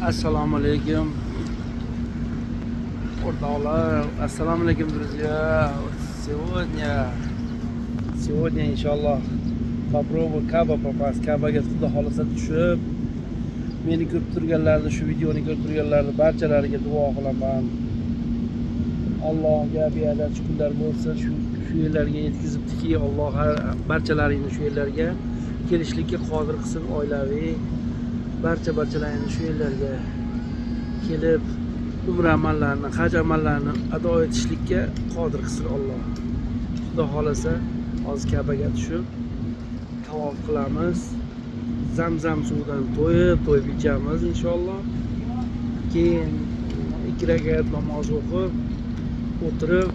Assalomu alaykum o'rtoqlar, assalomu alaykum друзья. Сегодня иншаллах попробую Kaba попасть. Kabaga xudo xolasa tushib, meni ko'rib turganlarni, shu videoni ko'rib turganlarni barchalariga duo qilaman. Allohga beadad shukrlar bo'lsin, shu yerlarga yetkazibdiki, Alloh barchalaringni shu yerlarga kelishlikka qodir qilsin. Oilaviy barchalarini shu yerlarga kelib umra amallarini, haj amallarini ado etishlikka qodir qilsin Alloh. Xudo xolasa hozir Kabaga tushib tavof qilamiz. Zamzam suvidan to'yib ichamiz inshaalloh. Keyin 2 rakat namoz o'qib o'tirib,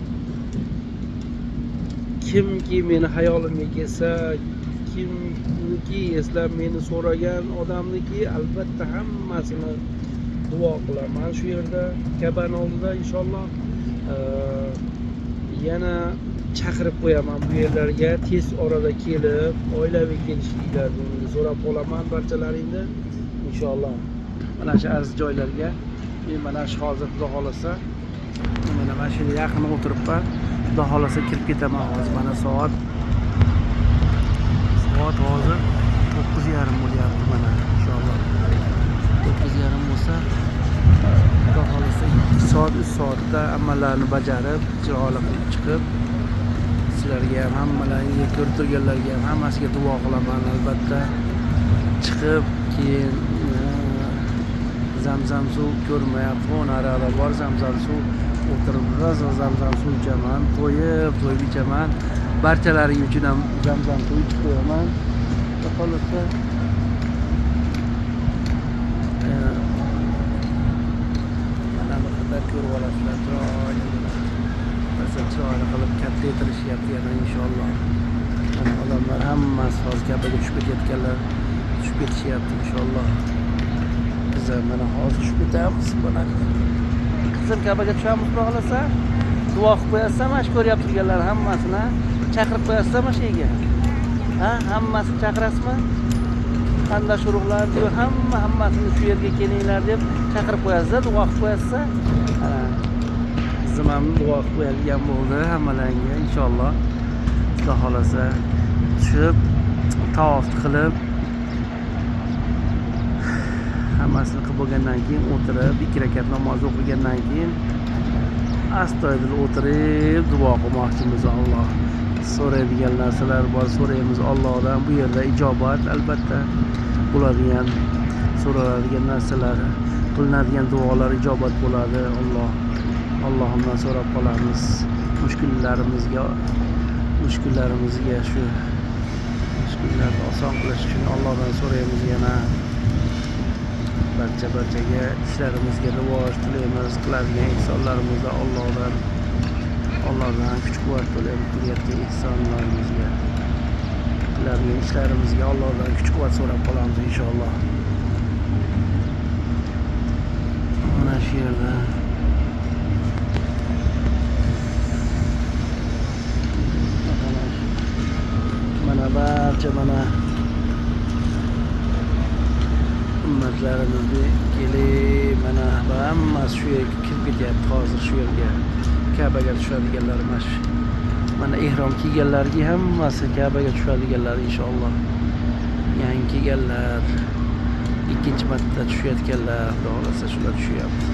kimki meni hayolimga kelsa, kimniki eslab meni so'ragan odamniki albatta hammasini duo qilaman shu yerda Kabani oldida inshaalloh. Yana chaqirib qo'yaman bu yerlarga tez orada kelib oilaviy kelishliklarini so'rab qolaman barchalaringni inshaalloh. Mana shu arz joylarga men mana shu hozir xudo xolasa mana mashina yaqinda o'tiribman. Xudo xolasa kirib ketaman hozir. Mana soat hozir 9:30 bo'lyapti mana inshaalloh. 9:30 bo'lsa xudo xolasa 2 soat 3 soatda amallarni bajarib chiroyli qilib chiqib, sizlarga ham hammalaringga ko'rib turganlarga ham hammasiga duo qilaman albatta. Chiqib keyin zamzam suv ko'rmayapti, narada bor zamzam suv, o'tirib zamzam suv ichaman, to'yib ichaman. Barchalaring uchun ham zamzam suv ichib qo'yaman. Xudo xolasa mana bu qadar ko'rib olasizlar. Chiroyli qilib katta etilishyapti yana inshaalloh. Odamlar hammasi hozir Kabaga tushib ketayotganlar tushib ketishyapti inshaalloh. Biz ham mana hozir tushib ketamiz. Mana qizim Kabaga tushamiz xudo xolasa. Duo qilib qo'yasizlar, mana shu ko'ryapti turganlar hammasini chaqirib qo'yasizlar mana shu yerga. Hammasini chaqirasizmi? Qanday urug'lar deb hammasini shu yerga kelinglar deb chaqirib qo'yasizlar, duo qilib qo'yasizlar. Qizim ham duo qilib qo'yadigan bo'ldi hammalaringga inshaalloh. Xudo xolasa tushib tavof qilib hammasini qilib bo'lgandan keyin o'tirib 2 rakat namoz o'qigandan keyin astoydil o'tirib duo qilmoqchimiz. Alloh so'raydigan narsalar bor, so'raymiz Allohdan. Bu yerda ijobat albatta bo'ladigan, so'raladigan narsalar, qilinadigan duolar ijobat bo'ladi. Allohimdan so'rab qolamiz. Mushkullarimizga shu mushkullarni oson qilish uchun Allohdan so'raymiz. Yana barchaga ishlarimizga rivoj tilaymiz. Qiladigan ihsonlarimizda Allohdan kuch-quvvat tilaymiz. Qilayotgan ihsonlarimizga, qiladigan ishlarimizga Allohdan kuch-quvvat so'rab qolamiz inshaalloh. Mana shu yerda barcha ummatlarimizni kelib mana hammasi shu yerga kirib ketyapti. Hozir shu yerga Kabaga tushadiganlar mana ihrom kiyganlarga hammasi Kabaga tushadiganlar inshaalloh. Yangi kelganlar, ikkinchi marta tushayotganlar, xudo xolasa shular tushyapti.